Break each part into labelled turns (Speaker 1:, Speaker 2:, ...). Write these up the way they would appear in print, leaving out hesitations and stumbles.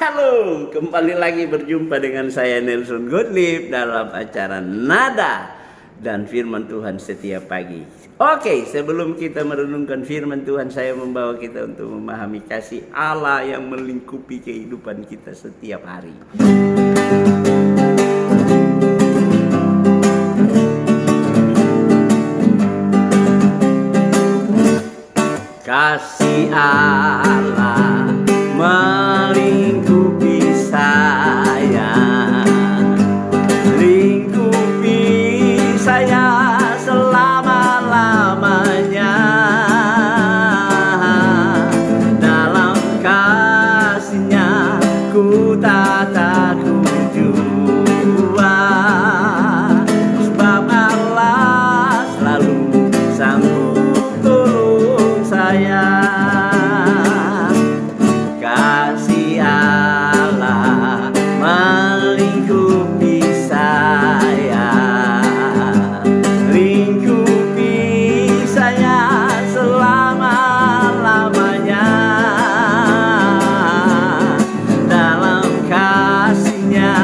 Speaker 1: Halo, kembali lagi berjumpa dengan saya Nelson Gottlieb dalam acara Nada dan Firman Tuhan setiap pagi. Oke, sebelum kita merenungkan firman Tuhan, saya membawa kita untuk memahami kasih Allah yang melingkupi kehidupan kita setiap hari. Kasih Allah melingkupi saya, lingkupi saya selama-lamanya. Dalam kasih-Nya ku tak takut jua, sebab Allah selalu sanggup tolong saya. Kasih Allah melingkupi saya, lingkupi saya selama-lamanya. Dalam kasih-Nya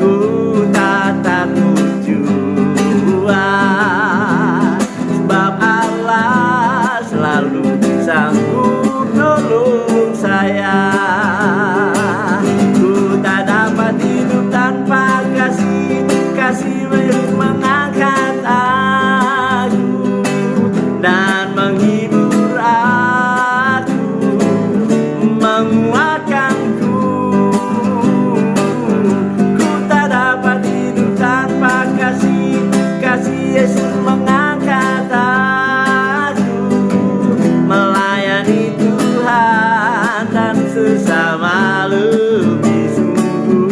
Speaker 1: ku tak takut jua, sebab Allah selalu sanggup nolong saya. Ku tak dapat hidup tanpa kasih, kasih mengangkat aku dan menghibur aku, menguatkanku. Ku tak dapat hidup tanpa kasih, kasih Yesus mengangkat aku, melayani Tuhan dan sesama lebih sungguh.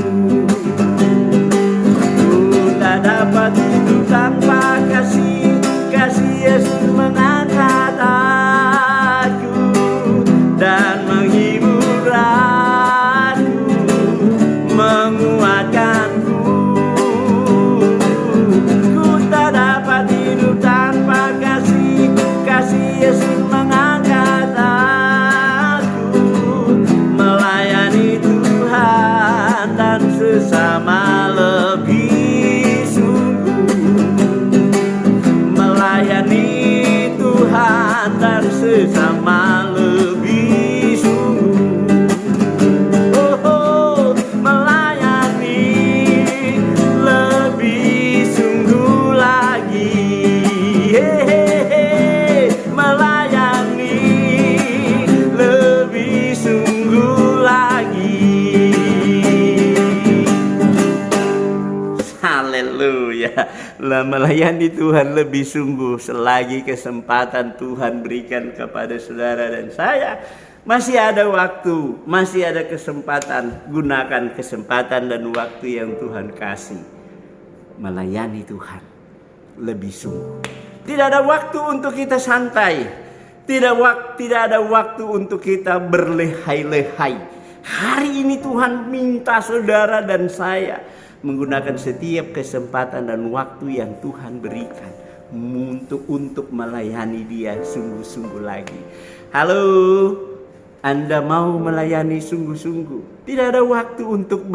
Speaker 1: Ku tak dapat hidup tanpa kasih, kasih Yesus mengangkat aku dan menghibur aku, menguatkanku. Ku tak dapat hidup tanpa kasih, kasih Yesus mengangkat aku, melayani Tuhan dan sesama lebih sungguh, melayani Tuhan dan sesama lebih sungguh. Oh, oh, melayani lebih sungguh lagi. Hehehe, melayani lebih sungguh lagi. Haleluya. Lah, melayani Tuhan lebih sungguh selagi kesempatan Tuhan berikan kepada saudara dan saya. Masih ada waktu, masih ada kesempatan. Gunakan kesempatan dan waktu yang Tuhan kasih. Melayani Tuhan lebih sungguh. Tidak ada waktu untuk kita santai. Tidak ada waktu untuk kita berlehai-lehai. Hari ini Tuhan minta saudara dan saya menggunakan setiap kesempatan dan waktu yang Tuhan berikan untuk melayani Dia sungguh-sungguh lagi. Halo, Anda mau melayani sungguh-sungguh? Tidak ada waktu untuk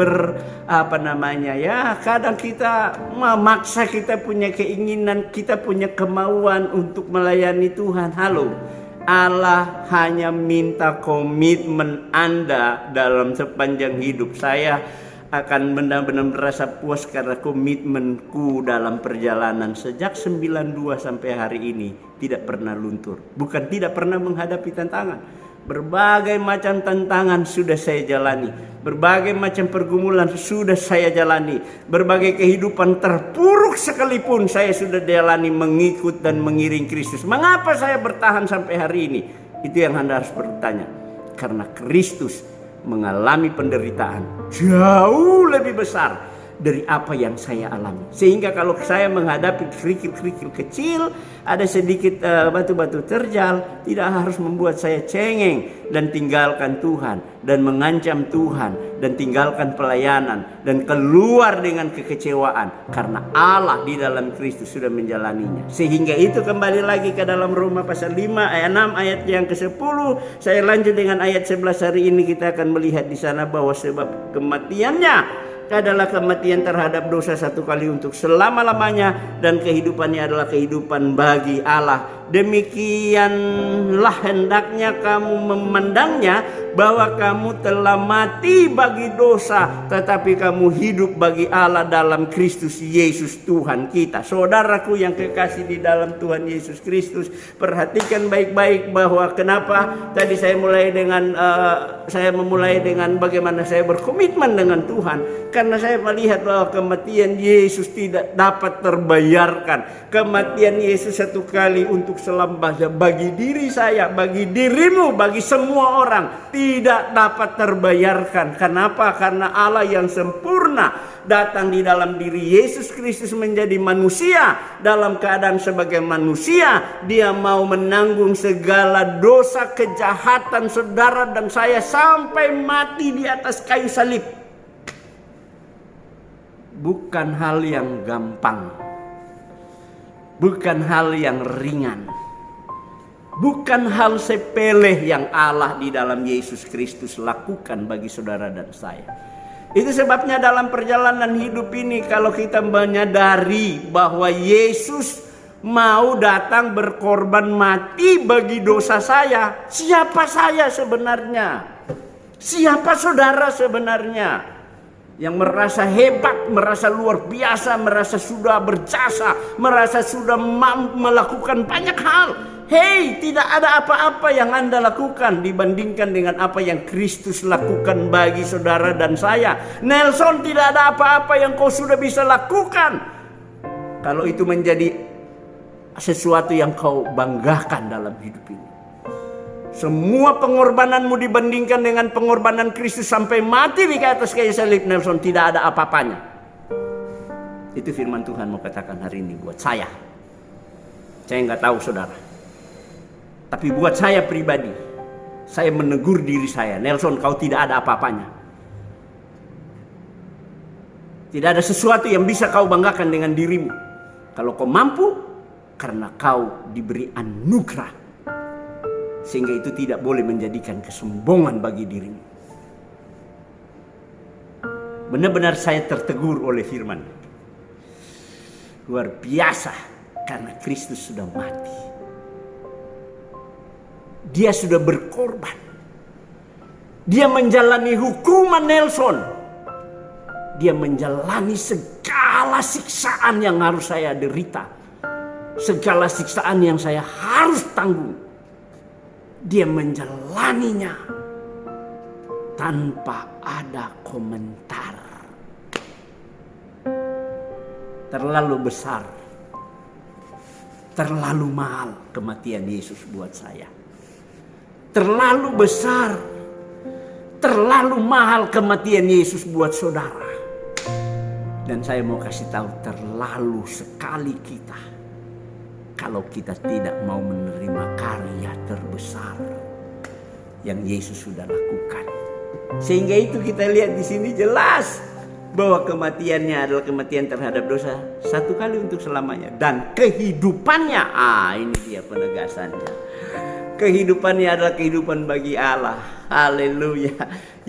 Speaker 1: kadang kita memaksa, kita punya keinginan, kita punya kemauan untuk melayani Tuhan. Halo, Allah hanya minta komitmen Anda dalam sepanjang hidup. Saya akan benar-benar merasa puas karena komitmenku dalam perjalanan sejak 92 sampai hari ini tidak pernah luntur. Bukan tidak pernah menghadapi tantangan. Berbagai macam tantangan sudah saya jalani. Berbagai macam pergumulan sudah saya jalani. Berbagai kehidupan terpuruk sekalipun saya sudah jalani mengikut dan mengiring Kristus. Mengapa saya bertahan sampai hari ini? Itu yang Anda harus bertanya. Karena Kristus mengalami penderitaan jauh lebih besar dari apa yang saya alami. Sehingga kalau saya menghadapi kerikil-kerikil kecil, ada sedikit batu-batu terjal, tidak harus membuat saya cengeng dan tinggalkan Tuhan dan mengancam Tuhan dan tinggalkan pelayanan dan keluar dengan kekecewaan, karena Allah di dalam Kristus sudah menjalaninya. Sehingga itu kembali lagi ke dalam Roma pasal 5 ayat 6 ayat yang ke-10. Saya lanjut dengan ayat 11 hari ini. Kita akan melihat di sana bahwa sebab kematiannya adalah kematian terhadap dosa satu kali untuk selama-lamanya, dan kehidupannya adalah kehidupan bagi Allah. Demikianlah hendaknya kamu memandangnya, bahwa kamu telah mati bagi dosa, tetapi kamu hidup bagi Allah dalam Kristus Yesus Tuhan kita. Saudaraku yang kekasih di dalam Tuhan Yesus Kristus, perhatikan baik-baik bahwa kenapa tadi saya memulai dengan bagaimana saya berkomitmen dengan Tuhan. Karena saya melihat bahwa kematian Yesus tidak dapat terbayarkan. Kematian Yesus satu kali untuk selamanya bagi diri saya, bagi dirimu, bagi semua orang tidak dapat terbayarkan. Kenapa? Karena Allah yang sempurna datang di dalam diri Yesus Kristus menjadi manusia. Dalam keadaan sebagai manusia, Dia mau menanggung segala dosa kejahatan saudara dan saya sampai mati di atas kayu salib. Bukan hal yang gampang, bukan hal yang ringan, bukan hal sepele yang Allah di dalam Yesus Kristus lakukan bagi saudara dan saya. Itu sebabnya dalam perjalanan hidup ini, kalau kita menyadari bahwa Yesus mau datang berkorban mati bagi dosa saya, siapa saya sebenarnya? Siapa saudara sebenarnya? Yang merasa hebat, merasa luar biasa, merasa sudah berjasa, merasa sudah melakukan banyak hal. Hei, tidak ada apa-apa yang Anda lakukan dibandingkan dengan apa yang Kristus lakukan bagi saudara dan saya. Nelson, tidak ada apa-apa yang kau sudah bisa lakukan. Kalau itu menjadi sesuatu yang kau banggakan dalam hidup ini. Semua pengorbananmu dibandingkan dengan pengorbanan Kristus sampai mati di atas kayu salib, Nelson, tidak ada apa-apanya. Itu firman Tuhan mau katakan hari ini buat saya. Saya nggak tahu saudara, tapi buat saya pribadi, saya menegur diri saya, Nelson, kau tidak ada apa-apanya. Tidak ada sesuatu yang bisa kau banggakan dengan dirimu. Kalau kau mampu, karena kau diberi anugerah, sehingga itu tidak boleh menjadikan kesombongan bagi dirimu. Benar-benar saya tertegur oleh firman. Luar biasa, karena Kristus sudah mati. Dia sudah berkorban. Dia menjalani hukuman, Nelson. Dia menjalani segala siksaan yang harus saya derita. Segala siksaan yang saya harus tanggung. Dia menjalaninya tanpa ada komentar. Terlalu besar, terlalu mahal kematian Yesus buat saya. Terlalu besar, terlalu mahal kematian Yesus buat saudara. Dan saya mau kasih tahu, terlalu sekali kita kalau kita tidak mau menerima karya terbesar yang Yesus sudah lakukan. Sehingga itu kita lihat di sini jelas bahwa kematiannya adalah kematian terhadap dosa satu kali untuk selamanya, dan kehidupannya, ini dia penegasannya. Kehidupannya adalah kehidupan bagi Allah. Haleluya.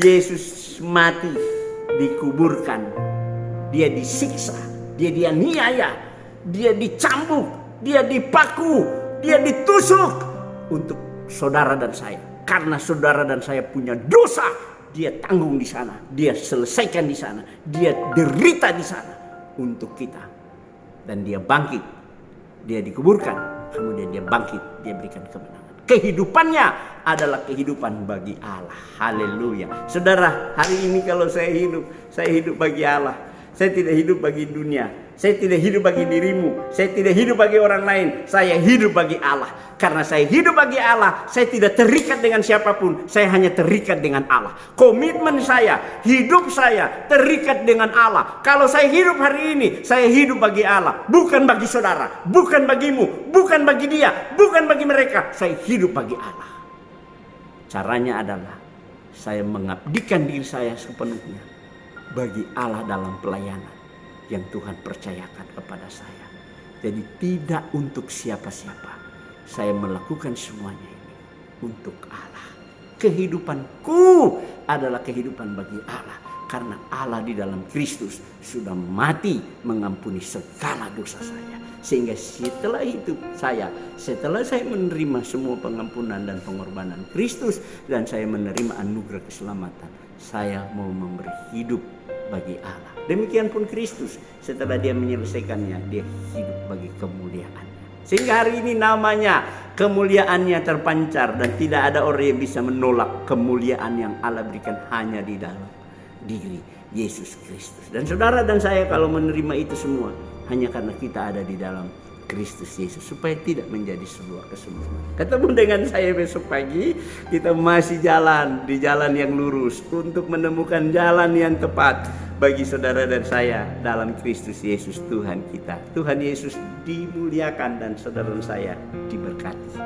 Speaker 1: Yesus mati, dikuburkan, dia disiksa, dia dianiaya, dia dicambuk, dia dipaku, dia ditusuk untuk saudara dan saya. Karena saudara dan saya punya dosa, dia tanggung di sana, dia selesaikan di sana, dia derita di sana untuk kita. Dan dia bangkit, dia dikuburkan, kemudian dia bangkit, dia berikan kemenangan. Kehidupannya adalah kehidupan bagi Allah. Haleluya. Saudara, hari ini kalau saya hidup bagi Allah. Saya tidak hidup bagi dunia. Saya tidak hidup bagi dirimu. Saya tidak hidup bagi orang lain. Saya hidup bagi Allah. Karena saya hidup bagi Allah, saya tidak terikat dengan siapapun. Saya hanya terikat dengan Allah. Komitmen saya, hidup saya terikat dengan Allah. Kalau saya hidup hari ini, saya hidup bagi Allah. Bukan bagi saudara, bukan bagimu, bukan bagi dia, bukan bagi mereka. Saya hidup bagi Allah. Caranya adalah saya mengabdikan diri saya sepenuhnya bagi Allah dalam pelayanan yang Tuhan percayakan kepada saya. Jadi tidak untuk siapa-siapa. Saya melakukan semuanya ini untuk Allah. Kehidupanku adalah kehidupan bagi Allah. Karena Allah di dalam Kristus sudah mati mengampuni segala dosa saya. Sehingga setelah saya menerima semua pengampunan dan pengorbanan Kristus, dan saya menerima anugerah keselamatan, saya mau memberi hidup bagi Allah. Demikian pun Kristus, setelah dia menyelesaikannya, dia hidup bagi kemuliaannya. Sehingga hari ini namanya kemuliaannya terpancar, dan tidak ada orang yang bisa menolak kemuliaan yang Allah berikan hanya di dalam diri Yesus Kristus. Dan saudara dan saya kalau menerima itu semua hanya karena kita ada di dalam Kristus Yesus, supaya tidak menjadi sebuah kesempurnaan. Ketemu dengan saya besok pagi, kita masih jalan di jalan yang lurus untuk menemukan jalan yang tepat bagi saudara dan saya dalam Kristus Yesus Tuhan kita. Tuhan Yesus dimuliakan dan saudara dan saya diberkati.